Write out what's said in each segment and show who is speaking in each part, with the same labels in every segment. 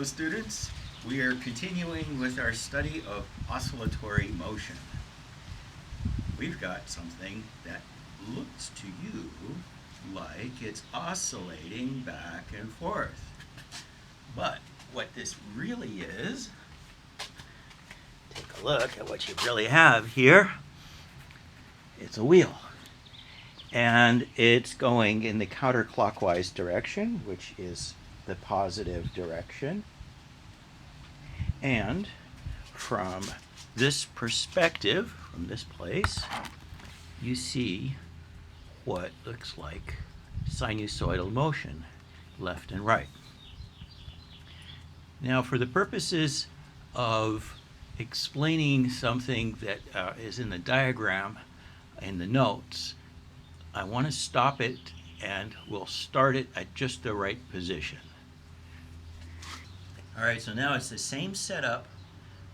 Speaker 1: Hello students, we are continuing with our study of oscillatory motion. We've got something that looks to you like it's oscillating back and forth. But what this really is, take a look at what you really have here. It's a wheel. And it's going in the counterclockwise direction, which is the positive direction. And from this perspective, from this place, you see what looks like sinusoidal motion, left and right. Now, for the purposes of explaining something that is in the diagram in the notes, I want to stop it and we'll start it at just the right position. All right, so now it's the same setup,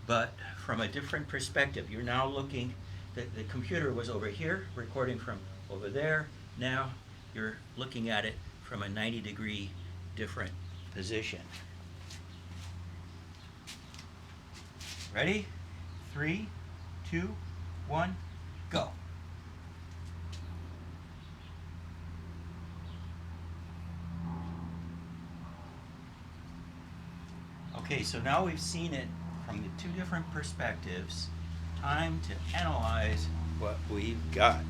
Speaker 1: but from a different perspective. You're now looking, the computer was over here, recording from over there. Now you're looking at it from a 90-degree different position. Ready? 3, 2, 1, go. Okay, so now we've seen it from the two different perspectives. Time to analyze what we've got.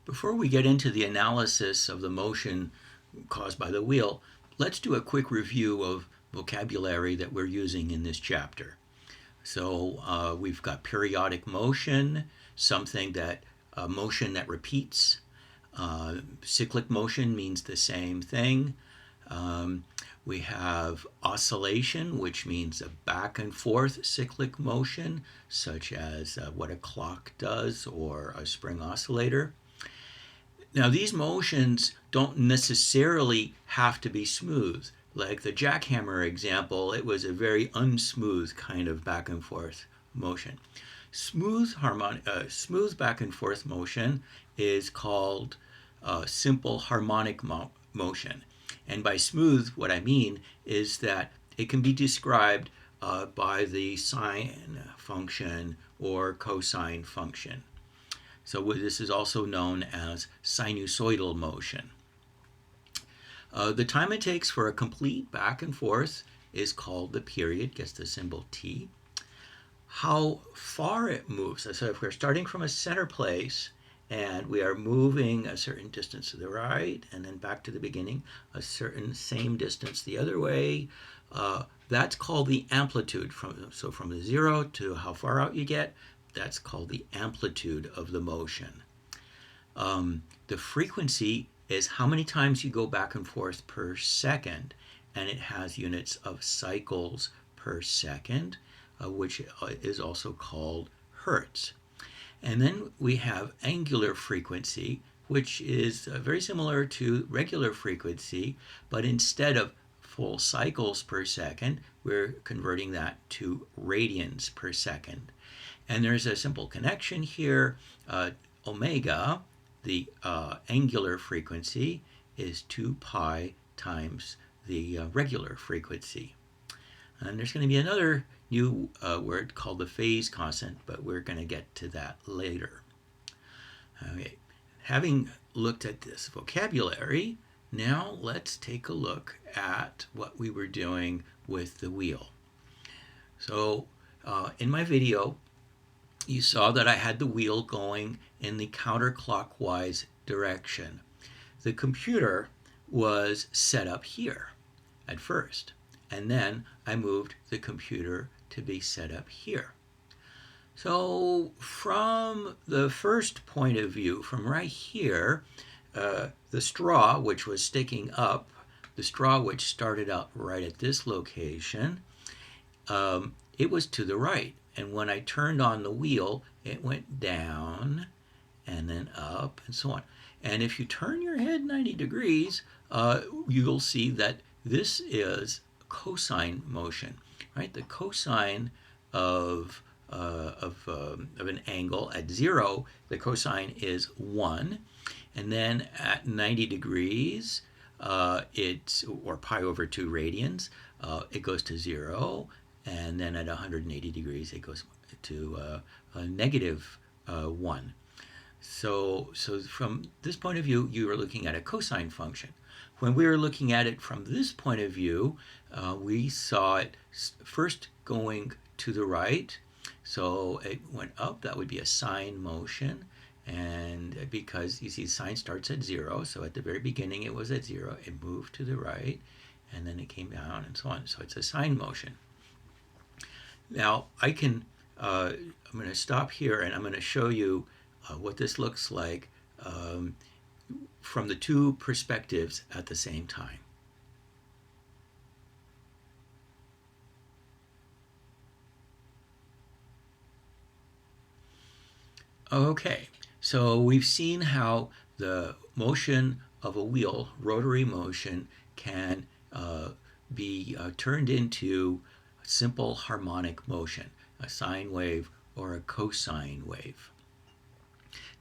Speaker 1: Before we get into the analysis of the motion caused by the wheel, let's do a quick review of vocabulary that we're using in this chapter. So we've got periodic motion, something that motion that repeats. Cyclic motion means the same thing. We have oscillation, which means a back and forth cyclic motion, such as what a clock does or a spring oscillator. Now, these motions don't necessarily have to be smooth. Like the jackhammer example, it was a very unsmooth kind of back and forth motion. Smooth back and forth motion is called simple harmonic motion. And by smooth, what I mean is that it can be described by the sine function or cosine function. So this is also known as sinusoidal motion. The time it takes for a complete back and forth is called the period, gets the symbol t. How far it moves, so if we're starting from a center place, and we are moving a certain distance to the right and then back to the beginning, a certain same distance the other way. That's called the amplitude. So from the 0 to how far out you get, that's called the amplitude of the motion. The frequency is how many times you go back and forth per second, and it has units of cycles per second, which is also called hertz. And then we have angular frequency, which is very similar to regular frequency, but instead of full cycles per second, we're converting that to radians per second. And there's a simple connection here. Omega, the angular frequency, is 2 pi times the regular frequency. And there's going to be another new word called the phase constant, but we're going to get to that later. Okay. Having looked at this vocabulary, now let's take a look at what we were doing with the wheel. So in my video, you saw that I had the wheel going in the counterclockwise direction. The computer was set up here at first, and then I moved the computer to be set up here. So from the first point of view, from right here, the straw, which was sticking up, the straw which started out right at this location, it was to the right. And when I turned on the wheel, it went down and then up and so on. And if you turn your head 90 degrees, you'll see that this is cosine motion, right? The cosine of an angle at 0, the cosine is 1, and then at 90 degrees, it's, or pi over 2 radians, it goes to 0, and then at 180 degrees it goes to a negative 1. So from this point of view, you are looking at a cosine function. When we were looking at it from this point of view, we saw it first going to the right. So it went up, that would be a sine motion. And because you see sine starts at 0, so at the very beginning it was at 0, it moved to the right, and then it came down and so on. So it's a sine motion. Now I can, I'm going to stop here and I'm going to show you what this looks like from the two perspectives at the same time. Okay, so we've seen how the motion of a wheel, rotary motion, can be turned into simple harmonic motion, a sine wave or a cosine wave.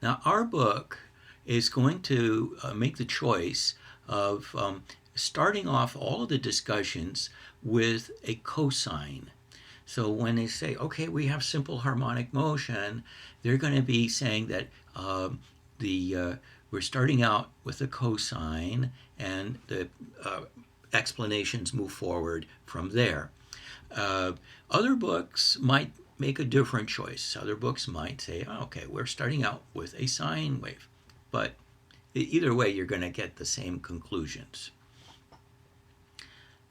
Speaker 1: Now our book is going to make the choice of starting off all of the discussions with a cosine. So when they say, okay, we have simple harmonic motion, they're going to be saying that we're starting out with a cosine, and the explanations move forward from there. Other books might make a different choice. Other books might say, oh, okay, we're starting out with a sine wave. But either way, you're going to get the same conclusions.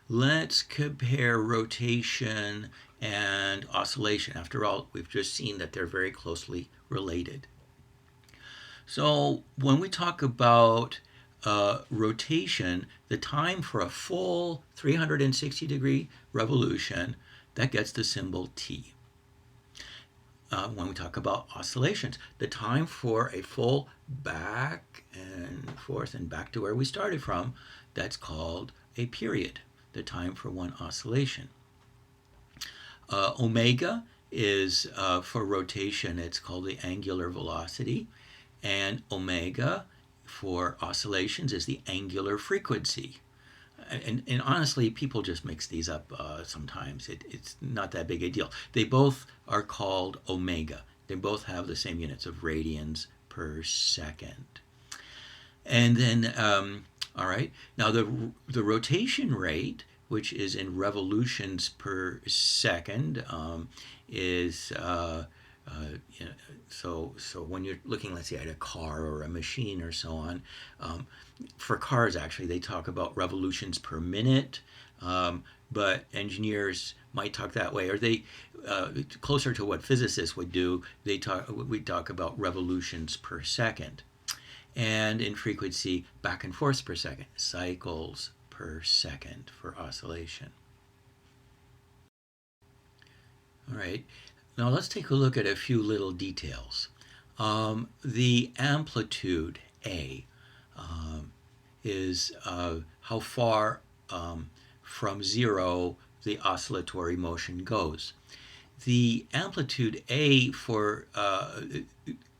Speaker 1: Let's compare rotation and oscillation. After all, we've just seen that they're very closely related. So when we talk about rotation, the time for a full 360-degree revolution, that gets the symbol T. When we talk about oscillations, the time for a full back and forth and back to where we started from, that's called a period, the time for one oscillation. Omega is for rotation, it's called the angular velocity, and omega for oscillations is the angular frequency. And honestly, people just mix these up sometimes. It's not that big a deal. They both are called omega. They both have the same units of radians per second. And then, all right, now the rotation rate, which is in revolutions per second, is so when you're looking, let's say, at a car or a machine or so on, for cars actually they talk about revolutions per minute, but engineers might talk that way, or they closer to what physicists would do. We talk about revolutions per second, and in frequency back and forth per second, cycles per second for oscillation. All right, now let's take a look at a few little details. The amplitude A is how far from 0 the oscillatory motion goes. The amplitude A for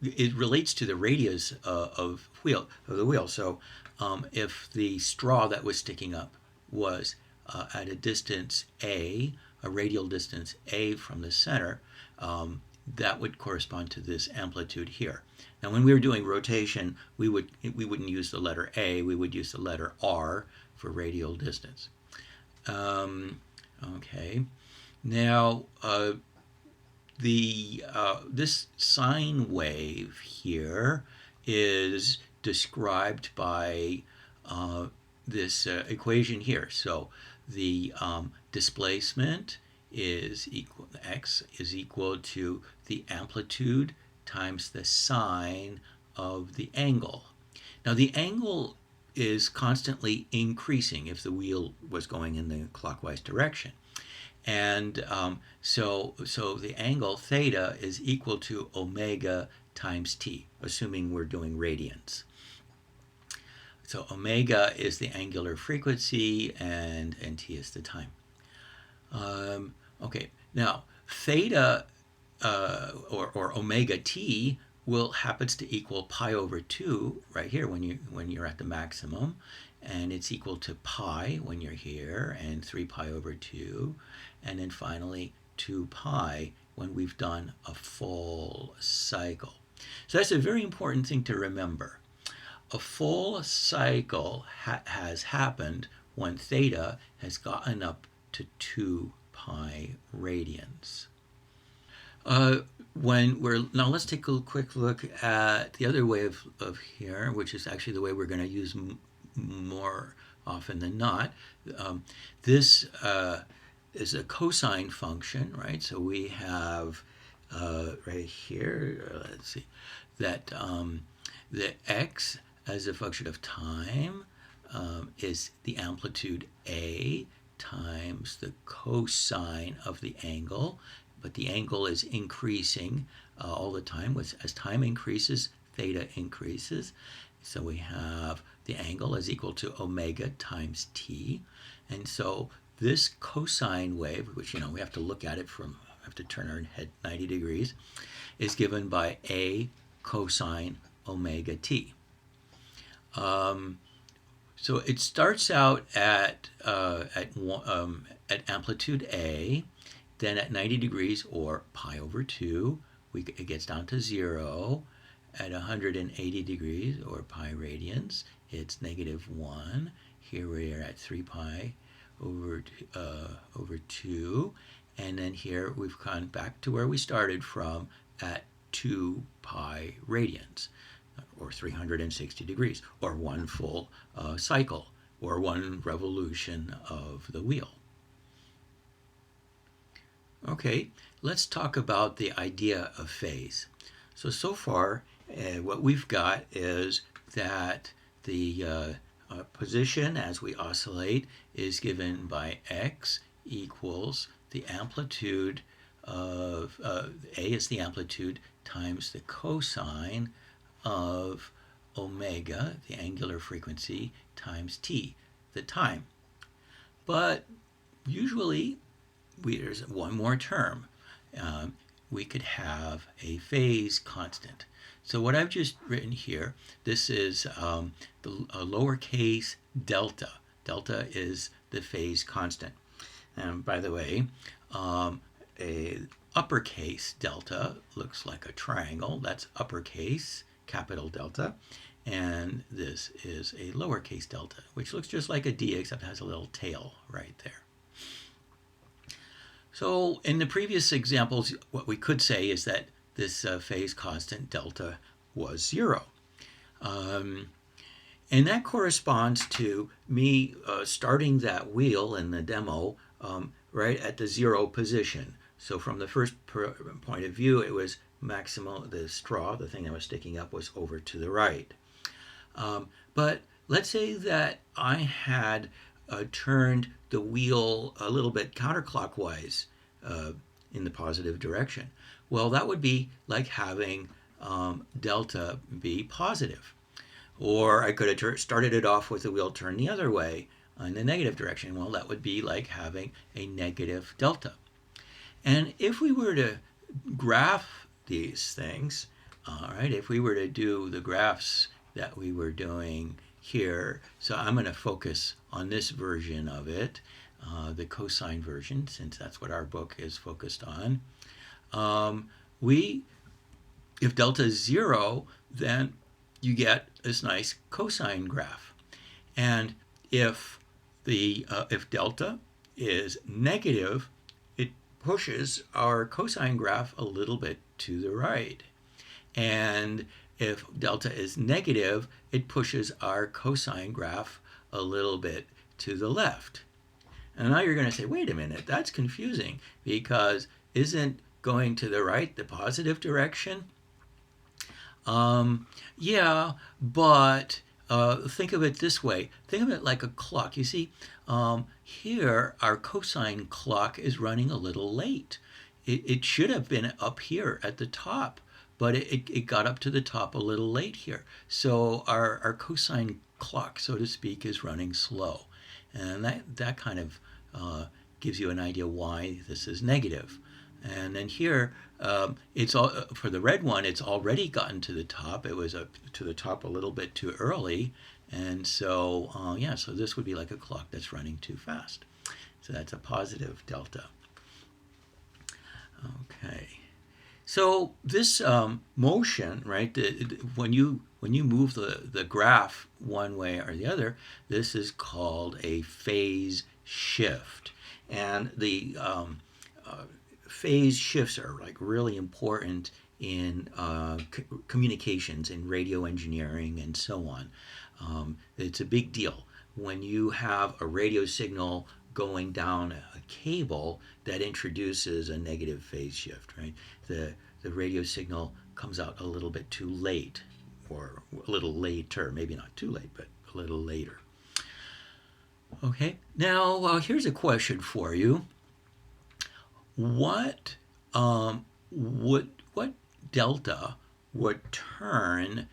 Speaker 1: it relates to the radius of the wheel. So if the straw that was sticking up was at a distance A, a radial distance A from the center, that would correspond to this amplitude here. Now when we were doing rotation, we wouldn't use the letter A, we would use the letter R for radial distance. Okay, now this sine wave here is described by this equation here. So the displacement is equal, x is equal to the amplitude times the sine of the angle. Now the angle is constantly increasing if the wheel was going in the clockwise direction. And so the angle theta is equal to omega times t, assuming we're doing radians. So omega is the angular frequency and t is the time. Okay, now theta or omega t happens to equal pi over 2 right here when you're at the maximum, and it's equal to pi when you're here, and 3 pi over 2, and then finally 2 pi when we've done a full cycle. So that's a very important thing to remember. A full cycle has happened when theta has gotten up to 2 pi radians. Now let's take a quick look at the other way of here, which is actually the way we're going to use more often than not. This is a cosine function, right? So we have right here, let's see, that the x as a function of time is the amplitude A times the cosine of the angle, but the angle is increasing all the time. As time increases, theta increases. So we have the angle is equal to omega times t. And so this cosine wave, which, we have to look at it from, have to turn our head 90 degrees, is given by A cosine omega t. So it starts out at amplitude A, then at 90 degrees, or pi over 2, it gets down to 0. At 180 degrees, or pi radians, it's -1. Here we are at 3 pi over 2. And then here we've gone back to where we started from at 2 pi radians, or 360 degrees, or one full cycle, or one revolution of the wheel. Okay, let's talk about the idea of phase. So far, what we've got is that the position as we oscillate is given by x equals the amplitude of, A is the amplitude times the cosine of omega, the angular frequency, times t, the time. But usually, there's one more term. We could have a phase constant. So what I've just written here, this is a lowercase delta. Delta is the phase constant. And by the way, a uppercase delta looks like a triangle. That's uppercase, capital delta. And this is a lowercase delta, which looks just like a D, except it has a little tail right there. So in the previous examples, what we could say is that this phase constant delta was 0. And that corresponds to me starting that wheel in the demo right at the 0 position. So from the first point of view, it was maximal, the straw, the thing that was sticking up, was over to the right. But let's say that I had turned the wheel a little bit counterclockwise in the positive direction. Well, that would be like having delta be positive. Or I could have started it off with the wheel turned the other way in the negative direction. Well, that would be like having a negative delta. And if we were to graph these things, all right, if we were to do the graphs that we were doing here, so I'm going to focus on this version of it, the cosine version, since that's what our book is focused on. If delta is 0, then you get this nice cosine graph. And if delta is negative, it pushes our cosine graph a little bit to the right. And if delta is negative, it pushes our cosine graph a little bit to the left. And now you're going to say, wait a minute, that's confusing, because isn't going to the right the positive direction? Yeah, but think of it this way. Think of it like a clock. You see, here our cosine clock is running a little late. It should have been up here at the top, but it got up to the top a little late here. So our cosine clock, so to speak, is running slow. And that kind of gives you an idea why this is negative. And then here, it's all for the red one. It's already gotten to the top. It was up to the top a little bit too early, And so, yeah, so this would be like a clock that's running too fast. So that's a positive delta. Okay. So this motion, right? When you move the graph one way or the other, this is called a phase shift, and the phase shifts are like really important in communications, in radio engineering, and so on. It's a big deal when you have a radio signal going down a cable that introduces a negative phase shift, right? The radio signal comes out a little bit too late, or a little later, maybe not too late, but a little later. Okay, now here's a question for you. What what delta would turn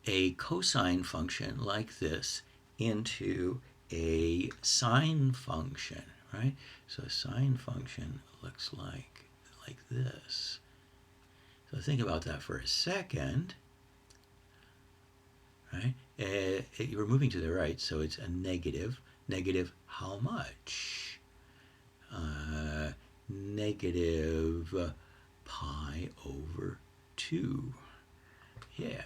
Speaker 1: a cosine function like this into a sine function, right? So a sine function looks like this. So think about that for a second, right? You're moving to the right, so it's a negative. Negative how much? Negative pi over 2. Yeah.